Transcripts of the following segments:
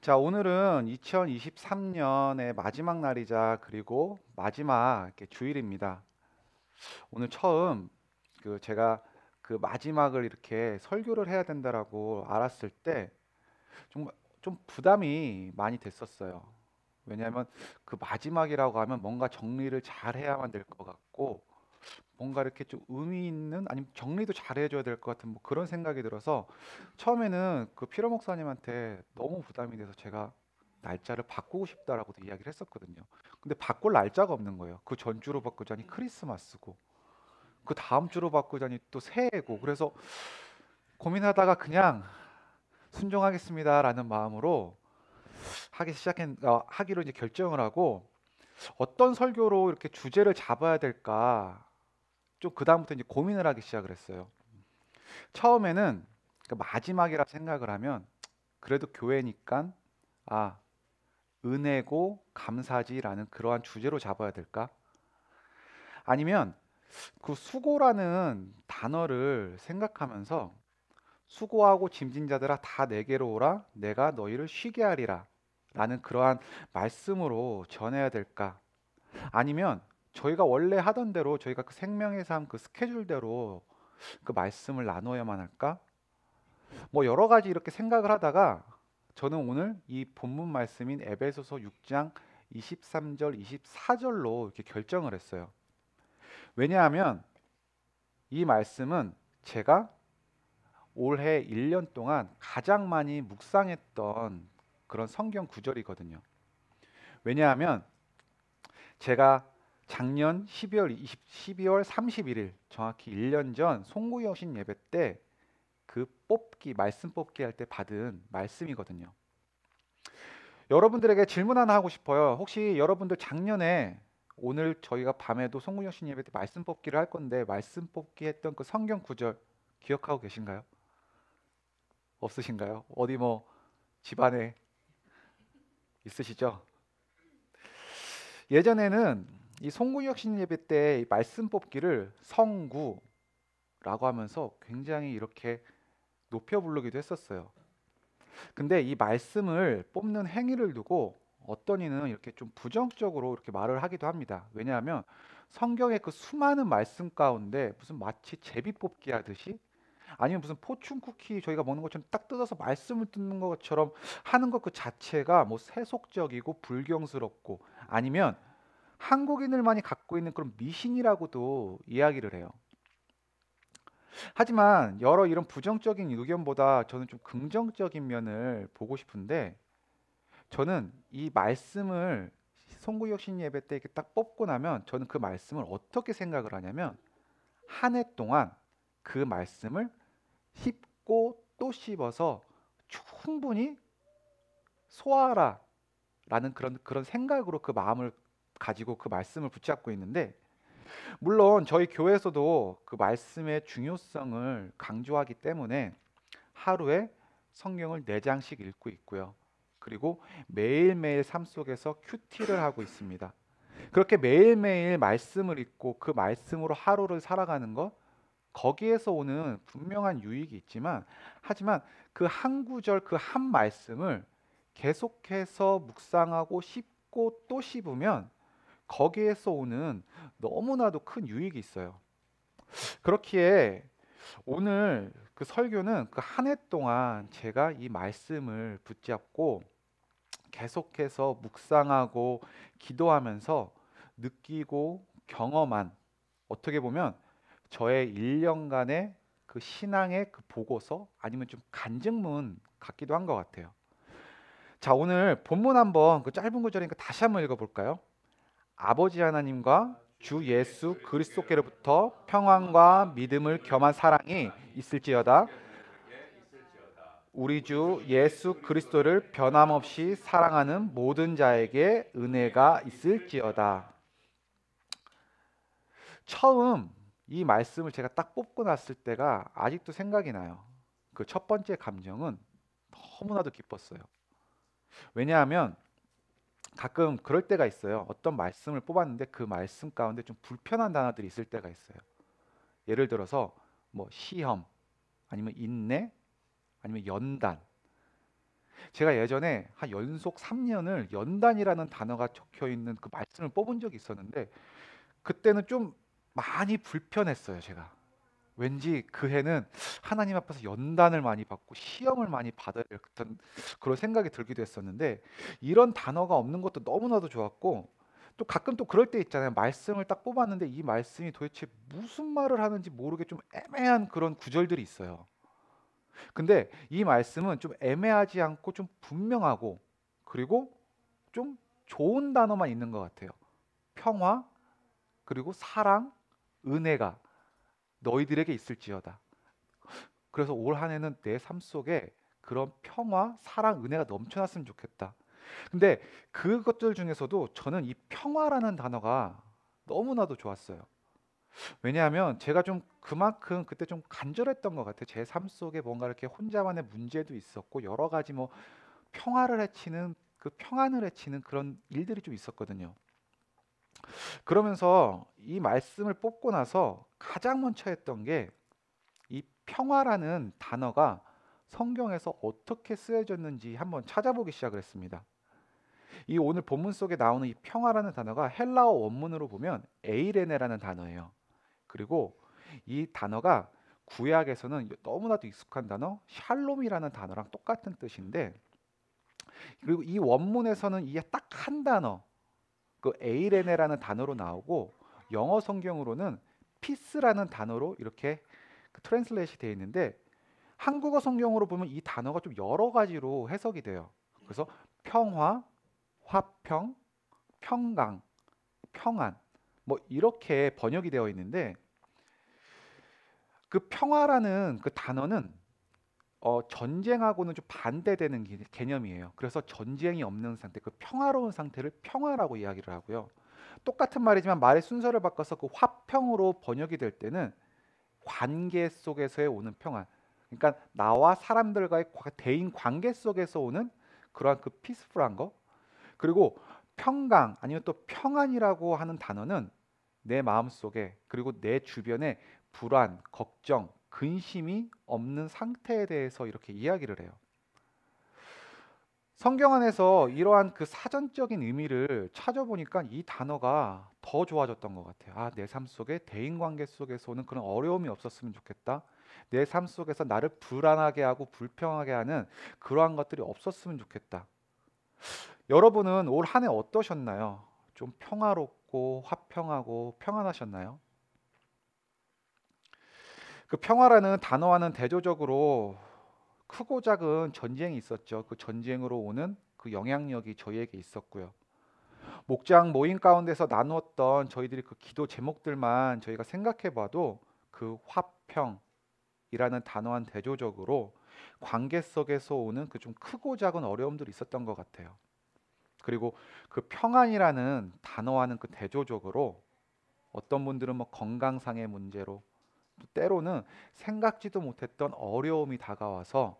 자, 오늘은 2023년의 마지막 날이자 그리고 마지막 이렇게 주일입니다. 오늘 처음 제가 그 마지막을 이렇게 설교를 해야 된다라고 알았을 때 정말 좀 부담이 많이 됐었어요. 왜냐하면 그 마지막이라고 하면 뭔가 정리를 잘 해야만 될 것 같고 뭔가 이렇게 좀 의미 있는 아니면 정리도 잘 해줘야 될 것 같은 뭐 그런 생각이 들어서 처음에는 그 피러 목사님한테 너무 부담이 돼서 제가 날짜를 바꾸고 싶다라고도 이야기를 했었거든요. 근데 바꿀 날짜가 없는 거예요. 그 전주로 바꾸자니 크리스마스고 그 다음 주로 바꾸자니 또 새해고 그래서 고민하다가 그냥 순종하겠습니다라는 마음으로 하기로 이제 결정을 하고 어떤 설교로 이렇게 주제를 잡아야 될까 좀 그다음부터 이제 고민을 하기 시작을 했어요. 처음에는 그 마지막이라 생각을 하면 그래도 교회니까 아 은혜고 감사지라는 그러한 주제로 잡아야 될까? 아니면 그 수고라는 단어를 생각하면서 수고하고 짐진 자들아 다 내게로 오라 내가 너희를 쉬게 하리라 라는 그러한 말씀으로 전해야 될까? 아니면 저희가 원래 하던 대로 저희가 그 생명의 삶 그 스케줄대로 그 말씀을 나누어야만 할까? 뭐 여러 가지 이렇게 생각을 하다가 저는 오늘 이 본문 말씀인 에베소서 6장 23절, 24절로 이렇게 결정을 했어요. 왜냐하면 이 말씀은 제가 올해 1년 동안 가장 많이 묵상했던 그런 성경 구절이거든요. 왜냐하면 제가 작년 12월 31일 정확히 1년 전 송구여신 예배 때 그 말씀 뽑기 할 때 받은 말씀이거든요. 여러분들에게 질문 하나 하고 싶어요. 혹시 여러분들 작년에 오늘 저희가 밤에도 송구여신 예배 때 말씀 뽑기를 할 건데 말씀 뽑기 했던 그 성경 구절 기억하고 계신가요? 없으신가요? 어디 뭐 집안에 있으시죠? 예전에는 이 송구여신 예배 때 이 말씀 뽑기를 성구라고 하면서 굉장히 이렇게 높여 부르기도 했었어요. 근데 이 말씀을 뽑는 행위를 두고 어떤 이는 이렇게 좀 부정적으로 이렇게 말을 하기도 합니다. 왜냐하면 성경의 그 수많은 말씀 가운데 무슨 마치 제비 뽑기 하듯이 아니면 무슨 포춘 쿠키 저희가 먹는 것처럼 딱 뜯어서 말씀을 듣는 것처럼 하는 것 그 자체가 뭐 세속적이고 불경스럽고 아니면 한국인들만이 갖고 있는 그런 미신이라고도 이야기를 해요. 하지만 여러 이런 부정적인 의견보다 저는 좀 긍정적인 면을 보고 싶은데 저는 이 말씀을 송구혁신 예배 때 이렇게 딱 뽑고 나면 저는 그 말씀을 어떻게 생각을 하냐면 한 해 동안 그 말씀을 씹고 또 씹어서 충분히 소화하라 라는 그런 생각으로 그 마음을 가지고 그 말씀을 붙잡고 있는데 물론 저희 교회에서도 그 말씀의 중요성을 강조하기 때문에 하루에 성경을 4장씩 읽고 있고요. 그리고 매일매일 삶 속에서 큐티를 하고 있습니다. 그렇게 매일매일 말씀을 읽고 그 말씀으로 하루를 살아가는 것, 거기에서 오는 분명한 유익이 있지만, 하지만 그 한 구절, 그 한 말씀을 계속해서 묵상하고 씹고 또 씹으면 거기에서 오는 너무나도 큰 유익이 있어요. 그렇기에 오늘 그 설교는 그 한 해 동안 제가 이 말씀을 붙잡고 계속해서 묵상하고 기도하면서 느끼고 경험한 어떻게 보면 저의 1년간의 그 신앙의 그 보고서 아니면 좀 간증문 같기도 한 것 같아요. 자, 오늘 본문 한번 그 짧은 구절이니까 다시 한번 읽어볼까요? 아버지 하나님과 주 예수 그리스도께로부터 평안과 믿음을 겸한 사랑이 있을지어다. 우리 주 예수 그리스도를 변함없이 사랑하는 모든 자에게 은혜가 있을지어다. 처음 이 말씀을 제가 딱 뽑고 났을 때가 아직도 생각이 나요. 그 첫 번째 감정은 너무나도 기뻤어요. 왜냐하면 가끔 그럴 때가 있어요. 어떤 말씀을 뽑았는데 그 말씀 가운데 좀 불편한 단어들이 있을 때가 있어요. 예를 들어서 뭐 시험, 아니면 인내, 아니면 연단. 제가 예전에 한 연속 3년을 연단이라는 단어가 적혀 있는 그 말씀을 뽑은 적이 있었는데 그때는 좀 많이 불편했어요, 제가. 왠지 그 해는 하나님 앞에서 연단을 많이 받고 시험을 많이 받아야 될 듯한 그런 생각이 들기도 했었는데 이런 단어가 없는 것도 너무나도 좋았고 또 가끔 또 그럴 때 있잖아요. 말씀을 딱 뽑았는데 이 말씀이 도대체 무슨 말을 하는지 모르게 좀 애매한 그런 구절들이 있어요. 근데 이 말씀은 좀 애매하지 않고 좀 분명하고 그리고 좀 좋은 단어만 있는 것 같아요. 평화, 그리고 사랑, 은혜가 너희들에게 있을지어다. 그래서 올 한 해는 내 삶 속에 그런 평화, 사랑, 은혜가 넘쳐났으면 좋겠다. 근데 그것들 중에서도 저는 이 평화라는 단어가 너무나도 좋았어요. 왜냐하면 제가 좀 그만큼 그때 좀 간절했던 것 같아요. 제 삶 속에 뭔가 이렇게 혼자만의 문제도 있었고 여러 가지 뭐 평화를 해치는 그 평안을 해치는 그런 일들이 좀 있었거든요. 그러면서 이 말씀을 뽑고 나서 가장 먼저 했던 게 이 평화라는 단어가 성경에서 어떻게 쓰여졌는지 한번 찾아보기 시작을 했습니다. 이 오늘 본문 속에 나오는 이 평화라는 단어가 헬라어 원문으로 보면 에이레네라는 단어예요. 그리고 이 단어가 구약에서는 너무나도 익숙한 단어 샬롬이라는 단어랑 똑같은 뜻인데 그리고 이 원문에서는 이게 딱 한 단어 그 에이레네라는 단어로 나오고 영어 성경으로는 피스라는 단어로 이렇게 그 트랜슬레이트 되어 있는데 한국어 성경으로 보면 이 단어가 좀 여러 가지로 해석이 돼요. 그래서 평화, 화평, 평강, 평안 뭐 이렇게 번역이 되어 있는데 그 평화라는 그 단어는 전쟁하고는 좀 반대되는 개념이에요. 그래서 전쟁이 없는 상태, 그 평화로운 상태를 평화라고 이야기를 하고요. 똑같은 말이지만 말의 순서를 바꿔서 그 화평으로 번역이 될 때는 관계 속에서의 오는 평안. 그러니까 나와 사람들과의 대인 관계 속에서 오는 그러한 그 피스풀한 거. 그리고 평강 아니면 또 평안이라고 하는 단어는 내 마음 속에 그리고 내 주변에 불안, 걱정, 근심이 없는 상태에 대해서 이렇게 이야기를 해요. 성경 안에서 이러한 그 사전적인 의미를 찾아보니까 이 단어가 더 좋아졌던 것 같아요. 아, 내 삶 속에 대인관계 속에서 오는 그런 어려움이 없었으면 좋겠다. 내 삶 속에서 나를 불안하게 하고 불평하게 하는 그러한 것들이 없었으면 좋겠다. 여러분은 올 한 해 어떠셨나요? 좀 평화롭고 화평하고 평안하셨나요? 그 평화라는 단어와는 대조적으로 크고 작은 전쟁이 있었죠. 그 전쟁으로 오는 그 영향력이 저희에게 있었고요. 목장 모임 가운데서 나누었던 저희들이 그 기도 제목들만 저희가 생각해 봐도 그 화평이라는 단어와는 대조적으로 관계 속에서 오는 그 좀 크고 작은 어려움들이 있었던 것 같아요. 그리고 그 평안이라는 단어와는 그 대조적으로 어떤 분들은 뭐 건강상의 문제로 또 때로는 생각지도 못했던 어려움이 다가와서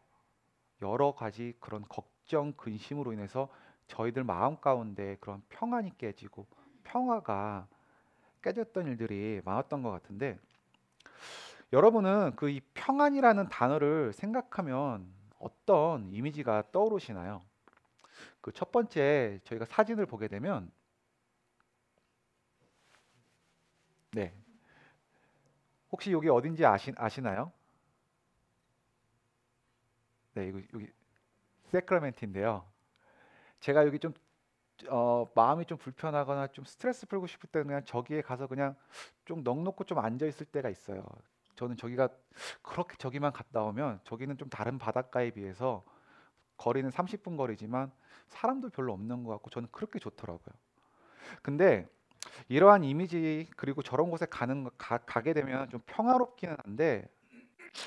여러 가지 그런 걱정, 근심으로 인해서 저희들 마음 가운데 그런 평안이 깨지고 평화가 깨졌던 일들이 많았던 것 같은데 여러분은 그 이 평안이라는 단어를 생각하면 어떤 이미지가 떠오르시나요? 그 첫 번째 저희가 사진을 보게 되면 네. 혹시 여기 어딘지 아시나요? 네, 이거 여기 세크라멘트인데요. 제가 여기 좀 마음이 좀 불편하거나 좀 스트레스 풀고 싶을 때는 그냥 저기에 가서 그냥 좀 넋 놓고 좀 앉아 있을 때가 있어요. 저는 저기가 그렇게 저기만 갔다 오면 저기는 좀 다른 바닷가에 비해서 거리는 30분 거리지만 사람도 별로 없는 것 같고 저는 그렇게 좋더라고요. 근데 이러한 이미지 그리고 저런 곳에 가게 되면 좀 평화롭기는 한데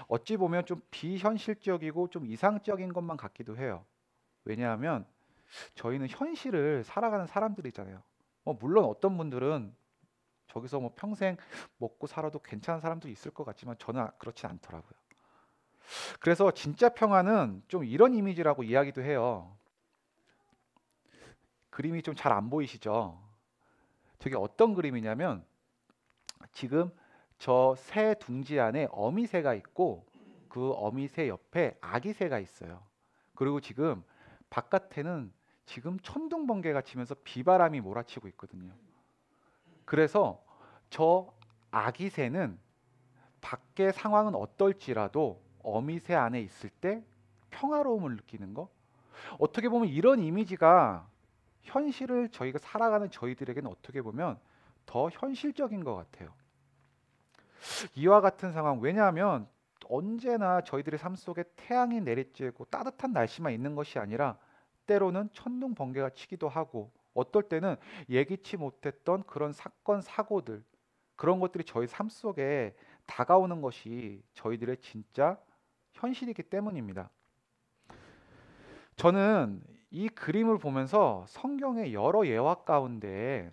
어찌 보면 좀 비현실적이고 좀 이상적인 것만 같기도 해요. 왜냐하면 저희는 현실을 살아가는 사람들이잖아요. 물론 어떤 분들은 저기서 뭐 평생 먹고 살아도 괜찮은 사람도 있을 것 같지만 저는 그렇진 않더라고요. 그래서 진짜 평화는 좀 이런 이미지라고 이야기도 해요. 그림이 좀 잘 안 보이시죠? 저게 어떤 그림이냐면 지금 저 새 둥지 안에 어미새가 있고 그 어미새 옆에 아기새가 있어요. 그리고 지금 바깥에는 지금 천둥 번개가 치면서 비바람이 몰아치고 있거든요. 그래서 저 아기 새는 밖의 상황은 어떨지라도 어미새 안에 있을 때 평화로움을 느끼는 거. 어떻게 보면 이런 이미지가 현실을 저희가 살아가는 저희들에게는 어떻게 보면 더 현실적인 것 같아요. 이와 같은 상황, 왜냐하면 언제나 저희들의 삶 속에 태양이 내리쬐고 따뜻한 날씨만 있는 것이 아니라 때로는 천둥 번개가 치기도 하고 어떨 때는 예기치 못했던 그런 사건 사고들, 그런 것들이 저희 삶 속에 다가오는 것이 저희들의 진짜 현실이기 때문입니다. 저는 이 그림을 보면서 성경의 여러 예화 가운데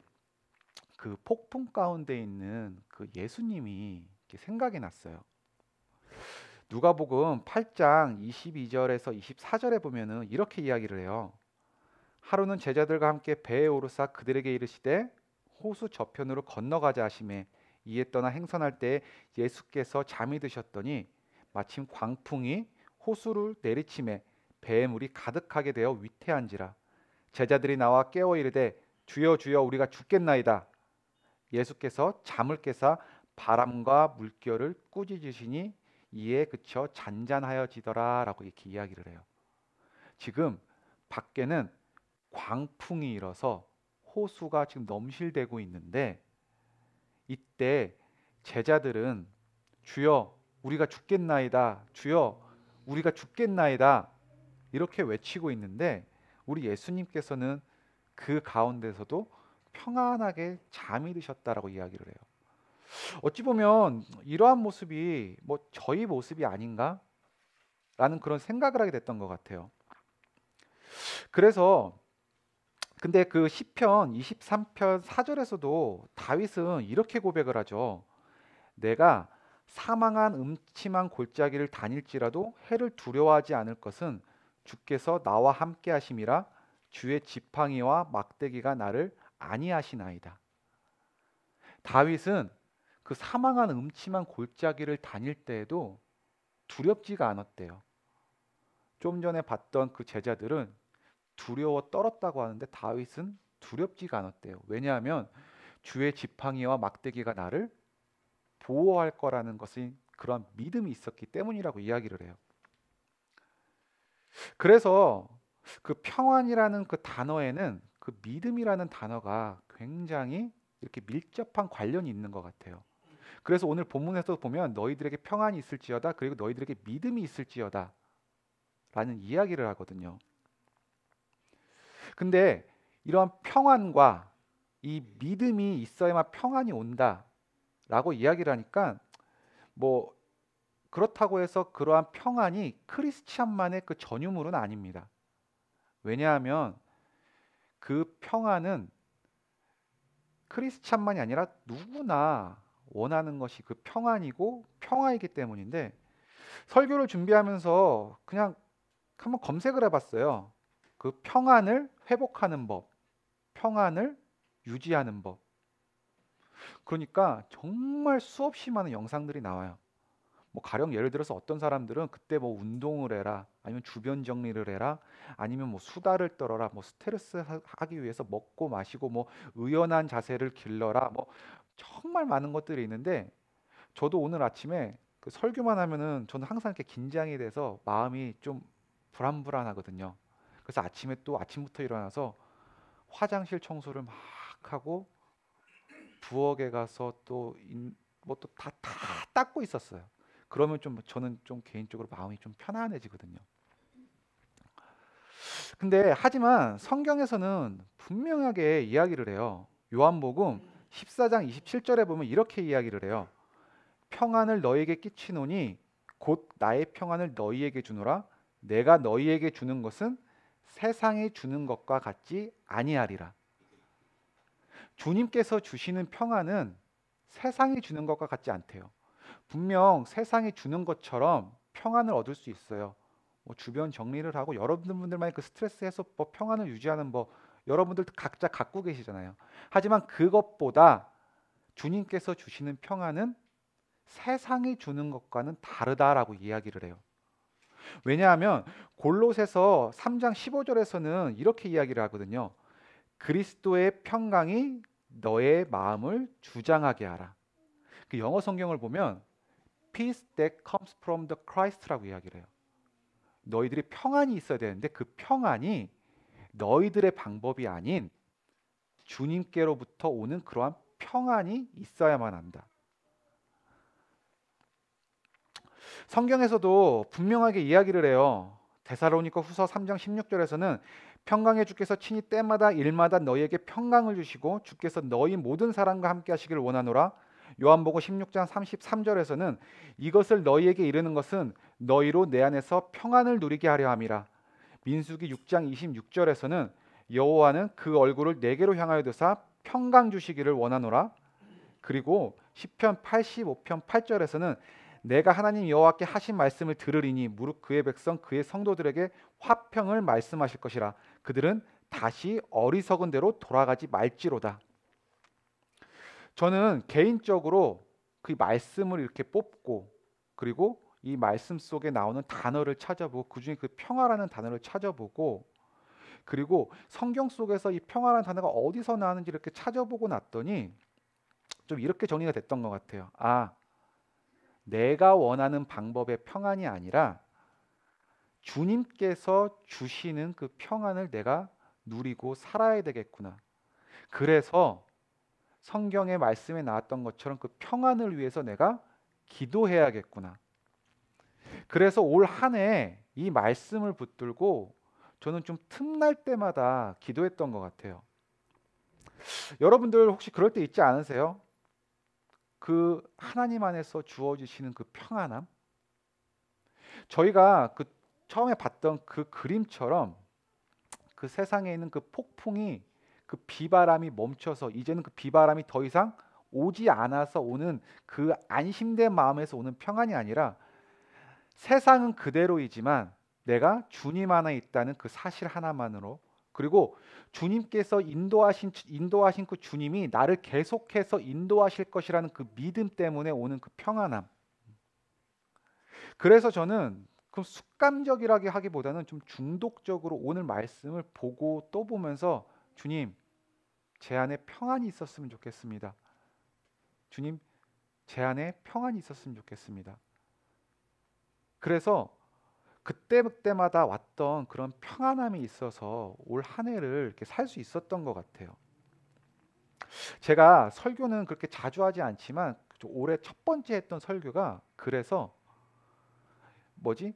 그 폭풍 가운데 있는 그 예수님이 이렇게 생각이 났어요. 누가복음 8장 22절에서 24절에 보면은 이렇게 이야기를 해요. 하루는 제자들과 함께 배에 오르사 그들에게 이르시되 호수 저편으로 건너가자 하시매 이에 떠나 행선할 때 예수께서 잠이 드셨더니 마침 광풍이 호수를 내리치매 배에 물이 가득하게 되어 위태한지라 제자들이 나와 깨어 이르되 주여 주여 우리가 죽겠나이다. 예수께서 잠을 깨사 바람과 물결을 꾸짖으시니 이에 그쳐 잔잔하여지더라라고 이렇게 이야기를 해요. 지금 밖에는 광풍이 일어서 호수가 지금 넘실대고 있는데 이때 제자들은 주여 우리가 죽겠나이다. 주여 우리가 죽겠나이다. 이렇게 외치고 있는데 우리 예수님께서는 그 가운데서도 평안하게 잠이 드셨다라고 이야기를 해요. 어찌 보면 이러한 모습이 뭐 저희 모습이 아닌가라는 그런 생각을 하게 됐던 것 같아요. 그래서 근데 그 시편 23편 4절에서도 다윗은 이렇게 고백을 하죠. 내가 사망한 음침한 골짜기를 다닐지라도 해를 두려워하지 않을 것은 주께서 나와 함께 하심이라 주의 지팡이와 막대기가 나를 안위하시나이다. 다윗은 그 사망한 음침한 골짜기를 다닐 때에도 두렵지가 않았대요. 좀 전에 봤던 그 제자들은 두려워 떨었다고 하는데 다윗은 두렵지가 않았대요. 왜냐하면 주의 지팡이와 막대기가 나를 보호할 거라는 것이 그런 믿음이 있었기 때문이라고 이야기를 해요. 그래서 그 평안이라는 그 단어에는 그 믿음이라는 단어가 굉장히 이렇게 밀접한 관련이 있는 것 같아요. 그래서 오늘 본문에서 보면 너희들에게 평안이 있을지어다 그리고 너희들에게 믿음이 있을지어다 라는 이야기를 하거든요. 근데 이러한 평안과 이 믿음이 있어야만 평안이 온다라고 이야기를 하니까 뭐 그렇다고 해서 그러한 평안이 크리스찬만의 그 전유물은 아닙니다. 왜냐하면 그 평안은 크리스찬만이 아니라 누구나 원하는 것이 그 평안이고 평화이기 때문인데 설교를 준비하면서 그냥 한번 검색을 해봤어요. 그 평안을 회복하는 법, 평안을 유지하는 법. 그러니까 정말 수없이 많은 영상들이 나와요. 뭐 가령 예를 들어서 어떤 사람들은 그때 뭐 운동을 해라, 아니면 주변 정리를 해라, 아니면 뭐 수다를 떨어라, 뭐 스트레스 하기 위해서 먹고 마시고 뭐 의연한 자세를 길러라, 뭐 정말 많은 것들이 있는데 저도 오늘 아침에 그 설교만 하면은 저는 항상 이렇게 긴장이 돼서 마음이 좀 불안불안하거든요. 그래서 아침에 또 아침부터 일어나서 화장실 청소를 막 하고 부엌에 가서 또 뭐 또 다 닦고 있었어요. 그러면 좀 저는 좀 개인적으로 마음이 좀 편안해지거든요. 근데 하지만 성경에서는 분명하게 이야기를 해요. 요한복음 14장 27절에 보면 이렇게 이야기를 해요. 평안을 너희에게 끼치노니 곧 나의 평안을 너희에게 주노라. 내가 너희에게 주는 것은 세상이 주는 것과 같지 아니하리라. 주님께서 주시는 평안은 세상이 주는 것과 같지 않대요. 분명 세상이 주는 것처럼 평안을 얻을 수 있어요. 뭐 주변 정리를 하고 여러분들만의 그 스트레스 해소법, 평안을 유지하는 법 여러분들 각자 갖고 계시잖아요. 하지만 그것보다 주님께서 주시는 평안은 세상이 주는 것과는 다르다라고 이야기를 해요. 왜냐하면 골로새서 3장 15절에서는 이렇게 이야기를 하거든요. 그리스도의 평강이 너의 마음을 주장하게 하라. 그 영어 성경을 보면 peace that comes from the Christ라고 이야기를 해요. 너희들이 평안이 있어야 되는데 그 평안이 너희들의 방법이 아닌 주님께로부터 오는 그러한 평안이 있어야만 한다. 성경에서도 분명하게 이야기를 해요. 데살로니가 후서 3장 16절에서는 평강의 주께서 친히 때마다 일마다 너희에게 평강을 주시고 주께서 너희 모든 사람과 함께 하시기를 원하노라. 요한복음 16장 33절에서는 이것을 너희에게 이르는 것은 너희로 내 안에서 평안을 누리게 하려 함이라. 민수기 6장 26절에서는 여호와는 그 얼굴을 내게로 향하여 드사 평강 주시기를 원하노라. 그리고 시편 85편 8절에서는 내가 하나님 여호와께 하신 말씀을 들으리니 무릇 그의 백성 그의 성도들에게 화평을 말씀하실 것이라. 그들은 다시 어리석은 대로 돌아가지 말지로다. 저는 개인적으로 그 말씀을 이렇게 뽑고 그리고 이 말씀 속에 나오는 단어를 찾아보고 그중에 그 평화라는 단어를 찾아보고 그리고 성경 속에서 이 평화라는 단어가 어디서 나오는지 이렇게 찾아보고 났더니 좀 이렇게 정리가 됐던 것 같아요. 아, 내가 원하는 방법의 평안이 아니라 주님께서 주시는 그 평안을 내가 누리고 살아야 되겠구나. 그래서 성경의 말씀에 나왔던 것처럼 그 평안을 위해서 내가 기도해야겠구나. 그래서 올 한 해 이 말씀을 붙들고 저는 좀 틈날 때마다 기도했던 것 같아요. 여러분들 혹시 그럴 때 있지 않으세요? 그 하나님 안에서 주어지시는 그 평안함? 저희가 그 처음에 봤던 그 그림처럼 그 세상에 있는 그 폭풍이 그 비바람이 멈춰서 이제는 그 비바람이 더 이상 오지 않아서 오는 그 안심된 마음에서 오는 평안이 아니라 세상은 그대로이지만 내가 주님 안에 있다는 그 사실 하나만으로 그리고 주님께서 인도하신 그 주님이 나를 계속해서 인도하실 것이라는 그 믿음 때문에 오는 그 평안함. 그래서 저는 그 습관적이라고 하기보다는 좀 중독적으로 오늘 말씀을 보고 또 보면서 주님, 제 안에 평안이 있었으면 좋겠습니다. 주님, 제 안에 평안이 있었으면 좋겠습니다. 그래서 그때마다 왔던 그런 평안함이 있어서 올 한 해를 이렇게 살 수 있었던 것 같아요. 제가 설교는 그렇게 자주 하지 않지만 올해 첫 번째 했던 설교가 그래서 뭐지?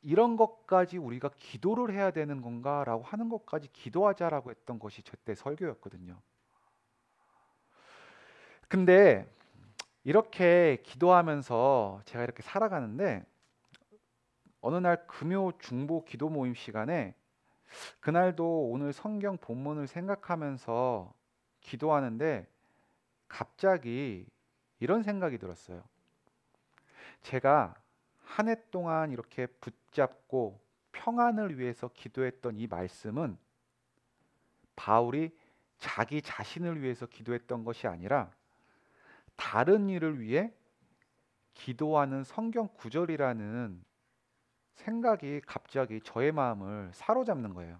이런 것까지 우리가 기도를 해야 되는 건가라고 하는 것까지 기도하자라고 했던 것이 제때 설교였거든요. 근데 이렇게 기도하면서 제가 이렇게 살아가는데 어느 날 금요 중보 기도 모임 시간에 그날도 오늘 성경 본문을 생각하면서 기도하는데 갑자기 이런 생각이 들었어요. 제가 한 해 동안 이렇게 붙잡고 평안을 위해서 기도했던 이 말씀은 바울이 자기 자신을 위해서 기도했던 것이 아니라 다른 일을 위해 기도하는 성경 구절이라는 생각이 갑자기 저의 마음을 사로잡는 거예요.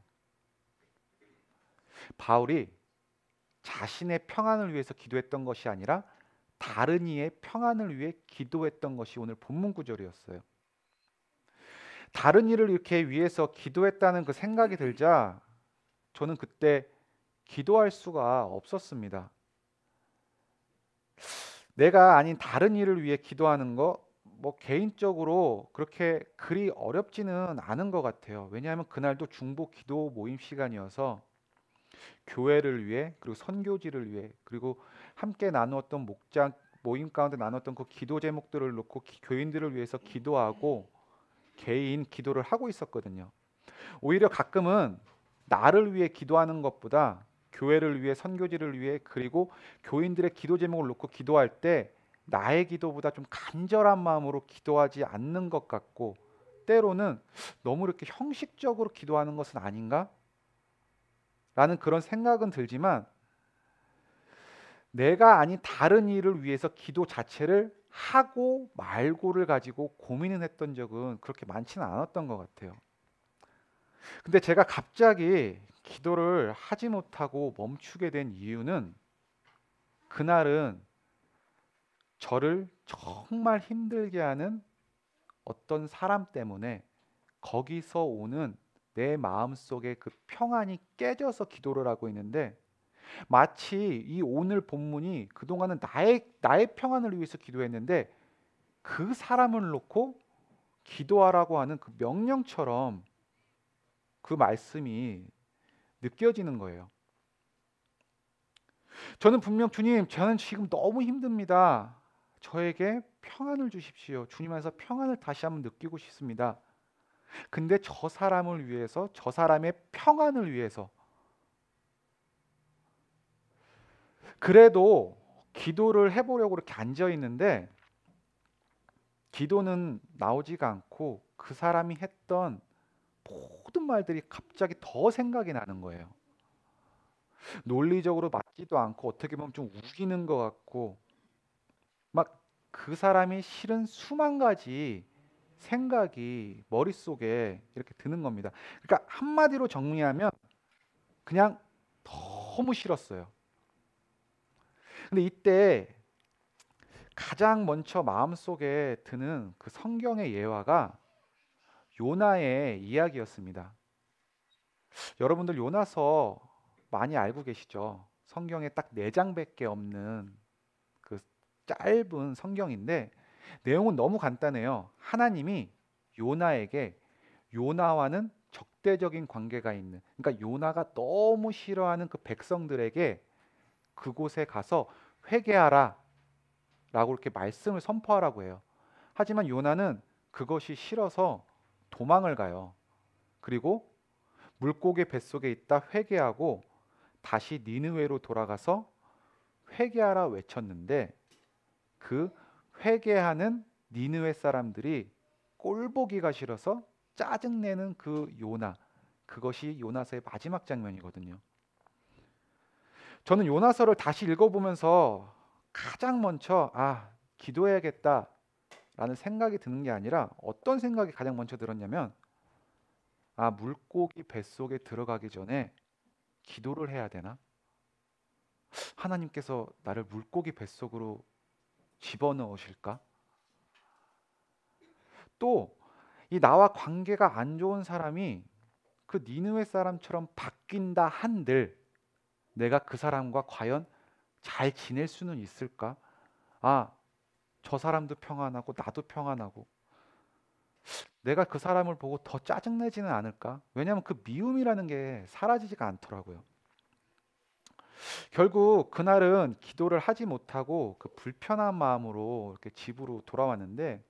바울이 자신의 평안을 위해서 기도했던 것이 아니라 다른 이의 평안을 위해 기도했던 것이 오늘 본문 구절이었어요. 다른 일을 이렇게 위해서 기도했다는 그 생각이 들자 저는 그때 기도할 수가 없었습니다. 내가 아닌 다른 일을 위해 기도하는 거 뭐 개인적으로 그렇게 그리 어렵지는 않은 것 같아요. 왜냐하면 그날도 중보 기도 모임 시간이어서 교회를 위해 그리고 선교지를 위해 그리고 함께 나누었던 목장 모임 가운데 나눴던 그 기도 제목들을 놓고 교인들을 위해서 기도하고 개인 기도를 하고 있었거든요. 오히려 가끔은 나를 위해 기도하는 것보다 교회를 위해 선교지를 위해 그리고 교인들의 기도 제목을 놓고 기도할 때 나의 기도보다 좀 간절한 마음으로 기도하지 않는 것 같고 때로는 너무 이렇게 형식적으로 기도하는 것은 아닌가? 라는 그런 생각은 들지만 내가 아닌 다른 일을 위해서 기도 자체를 하고 말고를 가지고 고민을 했던 적은 그렇게 많지는 않았던 것 같아요. 근데 제가 갑자기 기도를 하지 못하고 멈추게 된 이유는 그날은 저를 정말 힘들게 하는 어떤 사람 때문에 거기서 오는 내 마음속의 그 평안이 깨져서 기도를 하고 있는데, 마치 이 오늘 본문이 그동안은 나의 평안을 위해서 기도했는데 그 사람을 놓고 기도하라고 하는 그 명령처럼 그 말씀이 느껴지는 거예요. 저는 분명 주님, 저는 지금 너무 힘듭니다. 저에게 평안을 주십시오. 주님 안에서 평안을 다시 한번 느끼고 싶습니다. 근데 저 사람을 위해서, 저 사람의 평안을 위해서 그래도 기도를 해보려고 이렇게 앉아 있는데 기도는 나오지가 않고 그 사람이 했던 모든 말들이 갑자기 더 생각이 나는 거예요. 논리적으로 맞지도 않고 어떻게 보면 좀 우기는 것 같고, 막 그 사람이 실은 수만 가지 생각이 머릿속에 이렇게 드는 겁니다. 그러니까 한마디로 정리하면 그냥 너무 싫었어요. 근데 이때 가장 먼저 마음속에 드는 그 성경의 예화가 요나의 이야기였습니다. 여러분들 요나서 많이 알고 계시죠? 성경에 딱 4장밖에 없는 그 짧은 성경인데 내용은 너무 간단해요. 하나님이 요나에게 요나와는 적대적인 관계가 있는, 그러니까 요나가 너무 싫어하는 그 백성들에게 그곳에 가서 회개하라 라고 이렇게 말씀을 선포하라고 해요. 하지만 요나는 그것이 싫어서 도망을 가요. 그리고 물고기 뱃속에 있다 회개하고 다시 니느웨로 돌아가서 회개하라 외쳤는데, 그 회개하는 니느웨 사람들이 꼴보기가 싫어서 짜증내는 그 요나, 그것이 요나서의 마지막 장면이거든요. 저는 요나서를 다시 읽어보면서 가장 먼저 기도해야겠다라는 생각이 드는 게 아니라 어떤 생각이 가장 먼저 들었냐면, 물고기 뱃속에 들어가기 전에 기도를 해야 되나? 하나님께서 나를 물고기 뱃속으로 집어넣으실까? 또 이 나와 관계가 안 좋은 사람이 그 니느웨 사람처럼 바뀐다 한들 내가 그 사람과 과연 잘 지낼 수는 있을까? 아, 저 사람도 평안하고 나도 평안하고 내가 그 사람을 보고 더 짜증내지는 않을까? 왜냐하면 그 미움이라는 게 사라지지가 않더라고요. 결국 그날은 기도를 하지 못하고 그 불편한 마음으로 이렇게 집으로 돌아왔는데,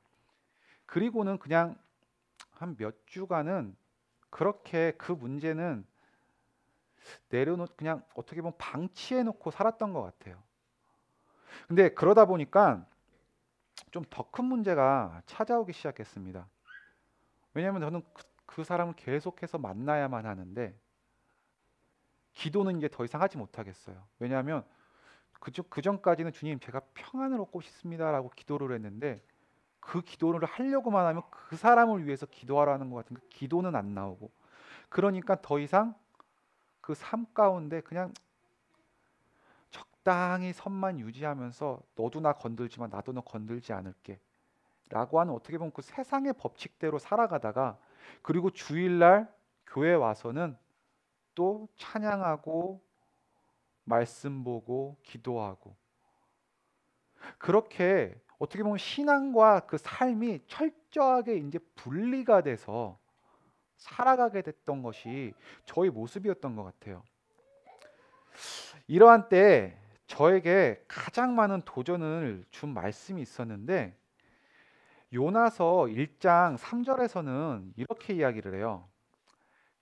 그리고는 그냥 한 몇 주간은 그렇게 그 문제는 그냥 어떻게 보면 방치해 놓고 살았던 것 같아요. 근데 그러다 보니까 좀 더 큰 문제가 찾아오기 시작했습니다. 왜냐하면 저는 그 사람을 계속해서 만나야만 하는데 기도는 이제 더 이상 하지 못하겠어요. 왜냐하면 그 전까지는 주님 제가 평안을 얻고 싶습니다라고 기도를 했는데 그 기도를 하려고만 하면 그 사람을 위해서 기도하라는 것 같은 그 기도는 안 나오고, 그러니까 더 이상 그 삶 가운데 그냥 적당히 선만 유지하면서 너도 나 건들지만 나도 너 건들지 않을게 라고 하는, 어떻게 보면 그 세상의 법칙대로 살아가다가, 그리고 주일날 교회 와서는 또 찬양하고 말씀 보고 기도하고, 그렇게 어떻게 보면 신앙과 그 삶이 철저하게 이제 분리가 돼서 살아가게 됐던 것이 저의 모습이었던 것 같아요. 이러한 때 저에게 가장 많은 도전을 준 말씀이 있었는데, 요나서 1장 3절에서는 이렇게 이야기를 해요.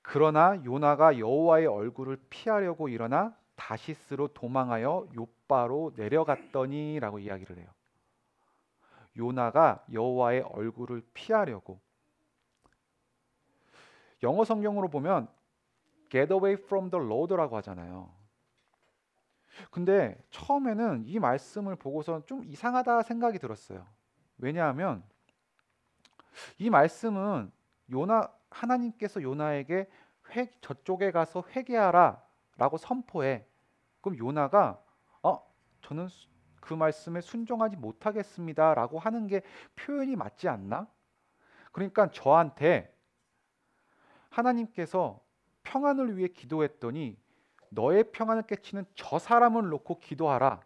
그러나 요나가 여호와의 얼굴을 피하려고 일어나 다시스로 도망하여 욥바로 내려갔더니라고 이야기를 해요. 요나가 여호와의 얼굴을 피하려고. 영어 성경으로 보면 get away from the Lord라고 하잖아요. 근데 처음에는 이 말씀을 보고서 좀 이상하다 생각이 들었어요. 왜냐하면 이 말씀은 하나님께서 요나에게 저쪽에 가서 회개하라라고 선포해. 그럼 요나가 저는 그 말씀에 순종하지 못하겠습니다라고 하는 게 표현이 맞지 않나? 그러니까 저한테 하나님께서 평안을 위해 기도했더니 너의 평안을 깨치는 저 사람을 놓고 기도하라.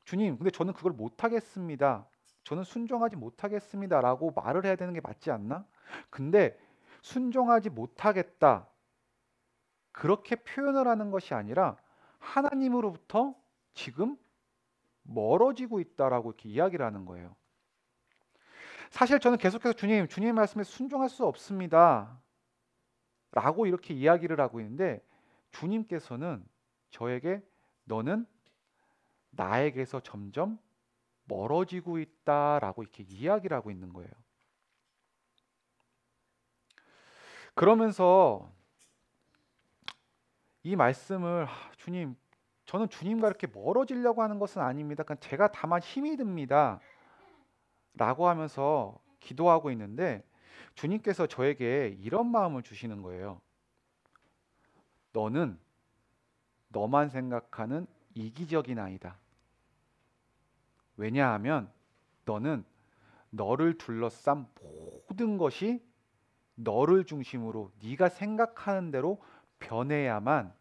주님, 근데 저는 그걸 못하겠습니다. 저는 순종하지 못하겠습니다라고 말을 해야 되는 게 맞지 않나? 근데 순종하지 못하겠다. 그렇게 표현을 하는 것이 아니라 하나님으로부터 지금 멀어지고 있다라고 이렇게 이야기를 하는 거예요. 사실 저는 계속해서 주님의 말씀에 순종할 수 없습니다. 라고 이렇게 이야기를 하고 있는데 주님께서는 저에게 너는 나에게서 점점 멀어지고 있다라고 이렇게 이야기를 하고 있는 거예요. 그러면서 이 말씀을 주님, 저는 주님과 이렇게 멀어지려고 하는 것은 아닙니다. 그러니까 제가 다만 힘이 듭니다. 라고 하면서 기도하고 있는데 주님께서 저에게 이런 마음을 주시는 거예요. 너는 너만 생각하는 이기적인 아이다. 왜냐하면 너는 너를 둘러싼 모든 것이 너를 중심으로 네가 생각하는 대로 변해야만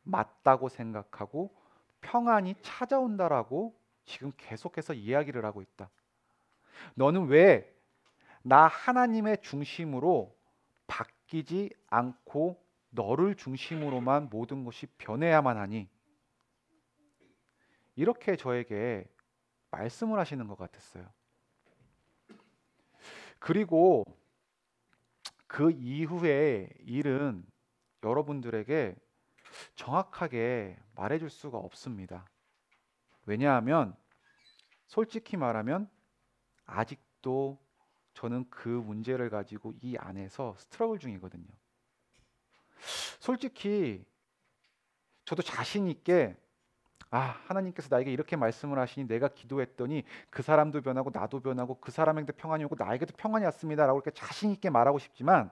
맞다고 생각하고 평안이 찾아온다라고 지금 계속해서 이야기를 하고 있다. 너는 왜 나 하나님의 중심으로 바뀌지 않고 너를 중심으로만 모든 것이 변해야만 하니? 이렇게 저에게 말씀을 하시는 것 같았어요. 그리고 그 이후의 일은 여러분들에게 정확하게 말해줄 수가 없습니다. 왜냐하면 솔직히 말하면 아직도 저는 그 문제를 가지고 이 안에서 스트러글 중이거든요. 솔직히 저도 자신 있게 하나님께서 나에게 이렇게 말씀을 하시니 내가 기도했더니 그 사람도 변하고 나도 변하고 그 사람에게도 평안이 오고 나에게도 평안이 왔습니다라고 이렇게 자신 있게 말하고 싶지만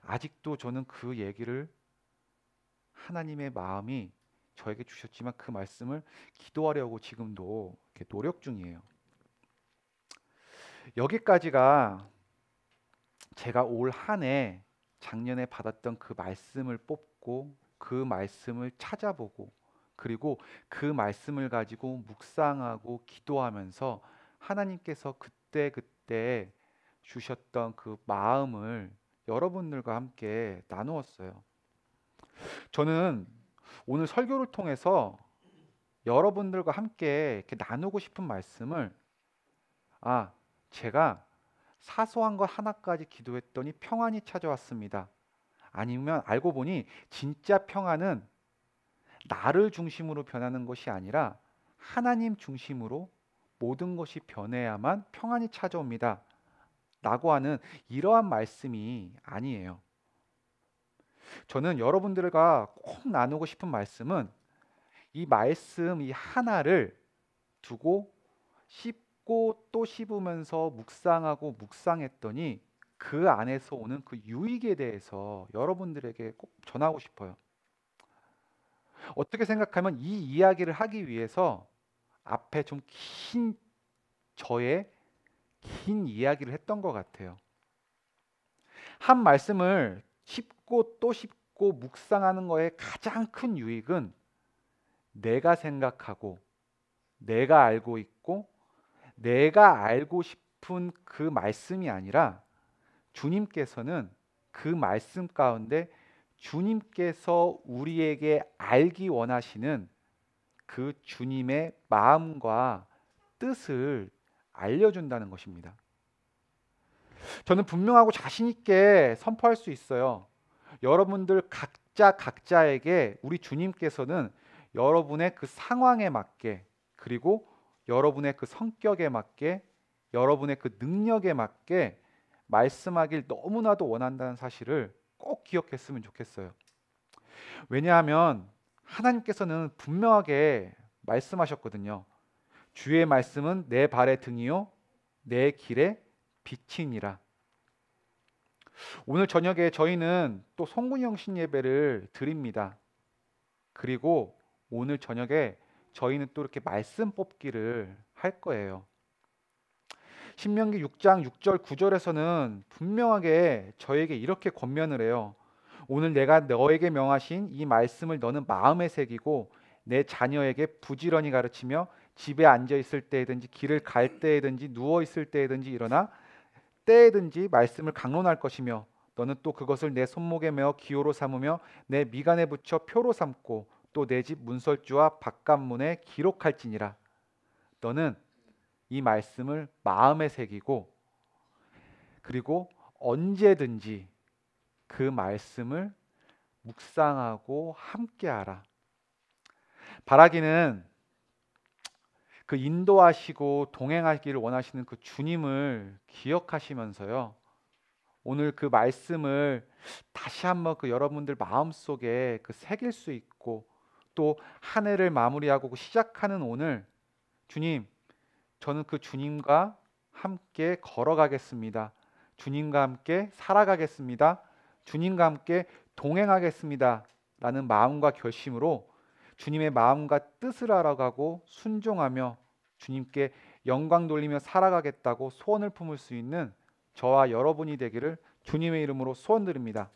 아직도 저는 그 얘기를 하나님의 마음이 저에게 주셨지만 그 말씀을 기도하려고 지금도 이렇게 노력 중이에요. 여기까지가 제가 올 한 해 작년에 받았던 그 말씀을 뽑고 그 말씀을 찾아보고 그리고 그 말씀을 가지고 묵상하고 기도하면서 하나님께서 그때 주셨던 그 마음을 여러분들과 함께 나누었어요. 저는 오늘 설교를 통해서 여러분들과 함께 이렇게 나누고 싶은 말씀을 제가 사소한 것 하나까지 기도했더니 평안이 찾아왔습니다. 아니면 알고 보니 진짜 평안은 나를 중심으로 변하는 것이 아니라 하나님 중심으로 모든 것이 변해야만 평안이 찾아옵니다. 라고 하는 이러한 말씀이 아니에요. 저는 여러분들과 꼭 나누고 싶은 말씀은 이 말씀 이 하나를 두고 씹고 또 씹으면서 묵상하고 묵상했더니 그 안에서 오는 그 유익에 대해서 여러분들에게 꼭 전하고 싶어요. 어떻게 생각하면 이 이야기를 하기 위해서 앞에 좀 저의 긴 이야기를 했던 것 같아요. 한 말씀을 씹고 또 씹고 묵상하는 거의 가장 큰 유익은 내가 생각하고 내가 알고 있고 내가 알고 싶은 그 말씀이 아니라 주님께서는 그 말씀 가운데 주님께서 우리에게 알기 원하시는 그 주님의 마음과 뜻을 알려준다는 것입니다. 저는 분명하고 자신 있게 선포할 수 있어요. 여러분들 각자에게 우리 주님께서는 여러분의 그 상황에 맞게 그리고 여러분의 그 성격에 맞게 여러분의 그 능력에 맞게 말씀하길 너무나도 원한다는 사실을 꼭 기억했으면 좋겠어요. 왜냐하면 하나님께서는 분명하게 말씀하셨거든요. 주의 말씀은 내 발의 등이요 내 길의 빛이니라. 오늘 저녁에 저희는 또 성군영신 예배를 드립니다. 그리고 오늘 저녁에 저희는 또 이렇게 말씀 뽑기를 할 거예요. 신명기 6장 6절 9절에서는 분명하게 저에게 이렇게 권면을 해요. 오늘 내가 너에게 명하신 이 말씀을 너는 마음에 새기고 내 자녀에게 부지런히 가르치며 집에 앉아 있을 때든지 길을 갈 때든지 누워 있을 때든지 일어나 때든지 말씀을 강론할 것이며 너는 또 그것을 내 손목에 메어 기호로 삼으며 내 미간에 붙여 표로 삼고 또 내 집 문설주와 바깥문에 기록할지니라. 너는 이 말씀을 마음에 새기고 그리고 언제든지 그 말씀을 묵상하고 함께하라. 바라기는 그 인도하시고 동행하기를 원하시는 그 주님을 기억하시면서요. 오늘 그 말씀을 다시 한번 그 여러분들 마음속에 그 새길 수 있고 또 한 해를 마무리하고 그 시작하는 오늘 주님, 저는 그 주님과 함께 걸어가겠습니다. 주님과 함께 살아가겠습니다. 주님과 함께 동행하겠습니다. 라는 마음과 결심으로 주님의 마음과 뜻을 알아가고 순종하며 주님께 영광 돌리며 살아가겠다고 소원을 품을 수 있는 저와 여러분이 되기를 주님의 이름으로 소원드립니다.